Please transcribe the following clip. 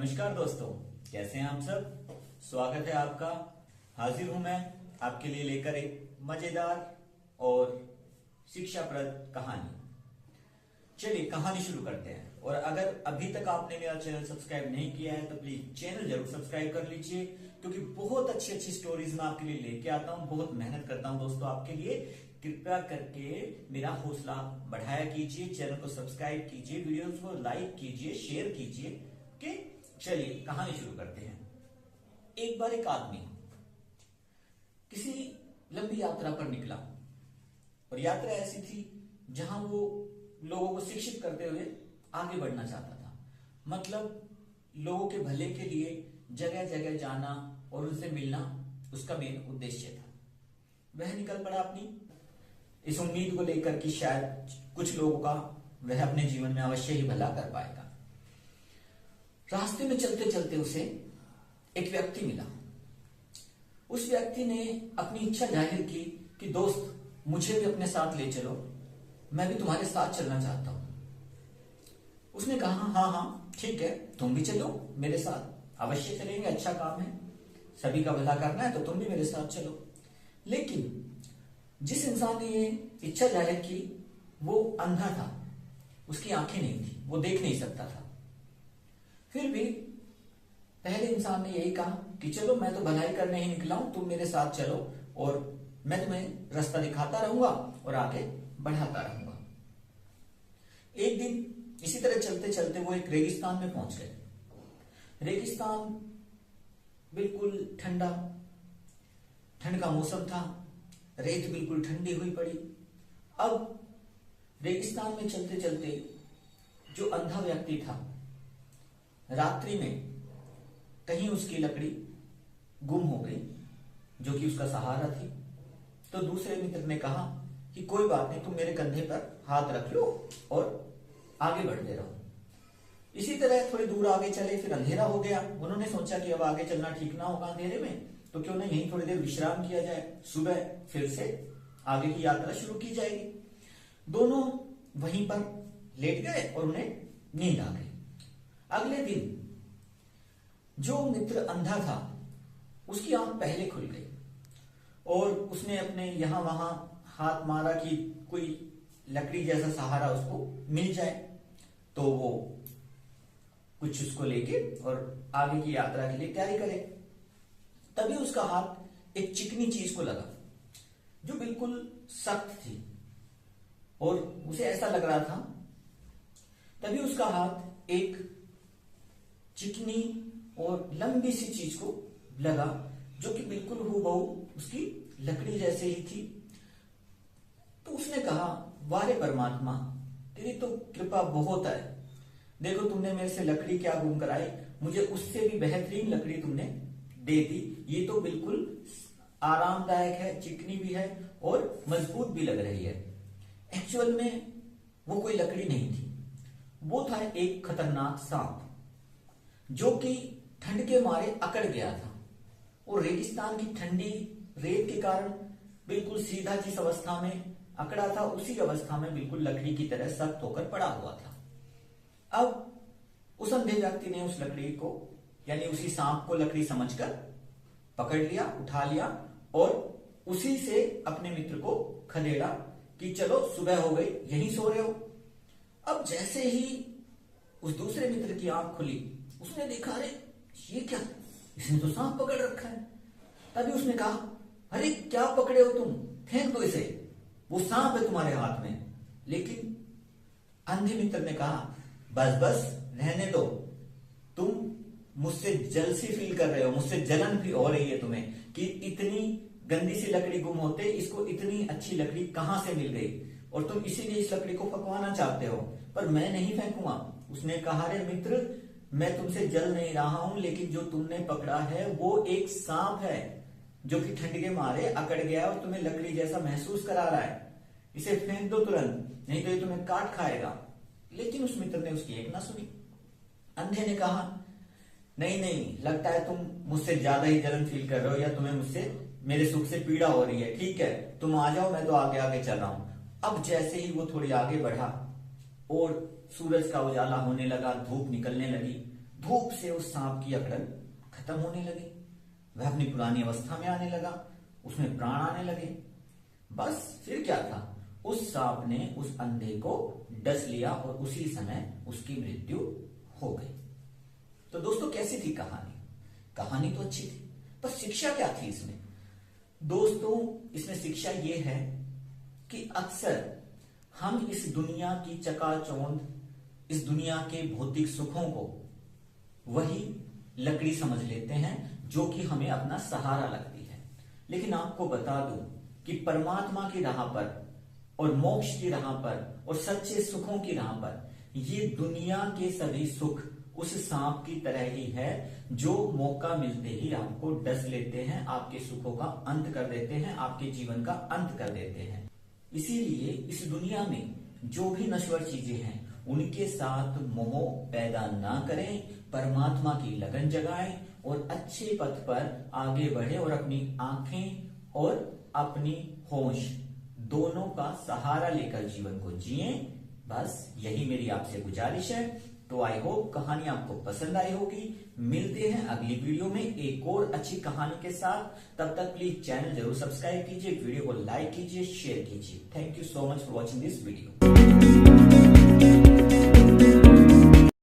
नमस्कार दोस्तों, कैसे हैं आप सब। स्वागत है आपका। हाजिर हूं मैं आपके लिए लेकर एक मजेदार और शिक्षाप्रद कहानी। चलिए कहानी शुरू करते हैं। और अगर अभी तक आपने मेरा चैनल सब्सक्राइब नहीं किया है तो प्लीज चैनल जरूर सब्सक्राइब कर लीजिए, क्योंकि बहुत अच्छी अच्छी स्टोरीज मैं आपके लिए लेके आता हूं। बहुत मेहनत करता हूं दोस्तों आपके लिए। कृपया करके मेरा हौसला बढ़ाया कीजिए, चैनल को सब्सक्राइब कीजिए, वीडियोस को लाइक कीजिए, शेयर कीजिए। ओके, चलिए कहानी शुरू करते हैं। एक बार एक आदमी किसी लंबी यात्रा पर निकला, और यात्रा ऐसी थी जहां वो लोगों को शिक्षित करते हुए आगे बढ़ना चाहता था। मतलब लोगों के भले के लिए जगह जगह जाना और उनसे मिलना उसका मेन उद्देश्य था। वह निकल पड़ा अपनी इस उम्मीद को लेकर कि शायद कुछ लोगों का वह अपने जीवन में अवश्य ही भला कर पाएगा। रास्ते में चलते चलते उसे एक व्यक्ति मिला। उस व्यक्ति ने अपनी इच्छा जाहिर की कि दोस्त मुझे भी अपने साथ ले चलो, मैं भी तुम्हारे साथ चलना चाहता हूं। उसने कहा हाँ हाँ ठीक है, तुम भी चलो मेरे साथ, अवश्य चलेंगे, अच्छा काम है, सभी का भला करना है तो तुम भी मेरे साथ चलो। लेकिन जिस इंसान ने ये इच्छा जाहिर की वो अंधा था, उसकी आंखें नहीं थी, वो देख नहीं सकता था। फिर भी पहले इंसान ने यही कहा कि चलो मैं तो भलाई करने ही निकला हूं, तुम मेरे साथ चलो और मैं तुम्हें रास्ता दिखाता रहूंगा और आगे बढ़ाता रहूंगा। एक दिन इसी तरह चलते चलते वो एक रेगिस्तान में पहुंच गए। रेगिस्तान बिल्कुल ठंडा, ठंड का मौसम था, रेत बिल्कुल ठंडी हुई पड़ी। अब रेगिस्तान में चलते चलते जो अंधा व्यक्ति था, रात्रि में कहीं उसकी लकड़ी गुम हो गई जो कि उसका सहारा थी। तो दूसरे मित्र ने कहा कि कोई बात नहीं, तुम मेरे कंधे पर हाथ रख लो और आगे बढ़ते रहो। इसी तरह थोड़ी दूर आगे चले, फिर अंधेरा हो गया। उन्होंने सोचा कि अब आगे चलना ठीक ना होगा अंधेरे में, तो क्यों ना यहीं थोड़ी देर विश्राम किया जाए, सुबह फिर से आगे की यात्रा शुरू की जाएगी। दोनों वहीं पर लेट गए और उन्हें नींद आ गई। अगले दिन जो मित्र अंधा था उसकी आंख पहले खुल गई और उसने अपने यहां वहां हाथ मारा कि कोई लकड़ी जैसा सहारा उसको मिल जाए, तो वो कुछ उसको लेके और आगे की यात्रा के लिए तैयारी करे। तभी उसका हाथ एक चिकनी चीज को लगा जो बिल्कुल सख्त थी और उसे ऐसा लग रहा था। तभी उसका हाथ एक चिकनी और लंबी सी चीज को लगा जो कि बिल्कुल हूबहू उसकी लकड़ी जैसे ही थी। तो उसने कहा, वारे परमात्मा, तेरी तो कृपा बहुत है, देखो तुमने मेरे से लकड़ी क्या गुम कराई, मुझे उससे भी बेहतरीन लकड़ी तुमने दे दी। ये तो बिल्कुल आरामदायक है, चिकनी भी है और मजबूत भी लग रही है। एक्चुअल में वो कोई लकड़ी नहीं थी, वो था एक खतरनाक सांप जो कि ठंड के मारे अकड़ गया था और रेगिस्तान की ठंडी रेत के कारण बिल्कुल सीधा जिस अवस्था में अकड़ा था उसी अवस्था में बिल्कुल लकड़ी की तरह सख्त होकर पड़ा हुआ था। अब उस अंधे व्यक्ति ने उस लकड़ी को यानी उसी सांप को लकड़ी समझकर पकड़ लिया, उठा लिया और उसी से अपने मित्र को खदेड़ा कि चलो सुबह हो गई, यहीं सो रहे हो। अब जैसे ही उस दूसरे मित्र की आंख खुली, उसने देखा अरे ये क्या, इसने तो सांप पकड़ रखा है। तभी उसने कहा, अरे क्या पकड़े हो तुम, फेंक दो इसे, वो सांप है तुम्हारे हाथ में। लेकिन अंधे मित्र ने कहा, बस बस रहने दो, तुम मुझसे जलसी फील कर रहे हो, मुझसे जलन भी हो रही है तुम्हें कि इतनी गंदी सी लकड़ी गुम होते इसको इतनी अच्छी लकड़ी कहां से मिल गई, और तुम इसीलिए इस लकड़ी को फकवाना चाहते हो, पर मैं नहीं फेंकूंगा। उसने कहा, रे मित्र, मैं तुमसे जल नहीं रहा हूं, लेकिन जो तुमने पकड़ा है वो एक सांप है जो कि ठंड के मारे अकड़ गया और तुम्हें लकड़ी जैसा महसूस करा रहा है। इसे फेंक दो तुरंत, नहीं तो ये तुम्हें काट खाएगा। लेकिन उस मित्र ने उसकी एक ना सुनी। अंधे ने कहा, नहीं नहीं, लगता है तुम मुझसे ज्यादा ही जलन फील कर रहे हो या तुम्हें मुझसे मेरे सुख से पीड़ा हो रही है। ठीक है, तुम आ जाओ, मैं तो आगे आगे चल रहा हूं। अब जैसे ही वो थोड़ी आगे बढ़ा और सूरज का उजाला होने लगा, धूप निकलने लगी, धूप से उस सांप की अकड़न खत्म होने लगी, वह अपनी पुरानी अवस्था में आने लगा, उसमें प्राण आने लगे। बस फिर क्या था, उस सांप ने उस अंधे को डस लिया और उसी समय उसकी मृत्यु हो गई। तो दोस्तों कैसी थी कहानी? कहानी तो अच्छी थी, पर शिक्षा क्या थी इसमें? दोस्तों इसमें शिक्षा ये है कि अक्सर हम इस दुनिया की चकाचौंध, इस दुनिया के भौतिक सुखों को वही लकड़ी समझ लेते हैं जो कि हमें अपना सहारा लगती है। लेकिन आपको बता दूं कि परमात्मा की राह पर और मोक्ष की राह पर और सच्चे सुखों की राह पर ये दुनिया के सभी सुख उस सांप की तरह ही है जो मौका मिलते ही आपको डस लेते हैं, आपके सुखों का अंत कर देते हैं, आपके जीवन का अंत कर देते हैं। इसीलिए इस दुनिया में जो भी नश्वर चीजें हैं उनके साथ मोह पैदा ना करें, परमात्मा की लगन जगाएं और अच्छे पथ पर आगे बढ़े और अपनी आंखें और अपनी होश दोनों का सहारा लेकर जीवन को जिएं। बस यही मेरी आपसे गुजारिश है। तो आई होप कहानी आपको पसंद आई होगी। मिलते हैं अगली वीडियो में एक और अच्छी कहानी के साथ। तब तक प्लीज चैनल जरूर सब्सक्राइब कीजिए, वीडियो को लाइक कीजिए, शेयर कीजिए। Thank you so much for watching this video.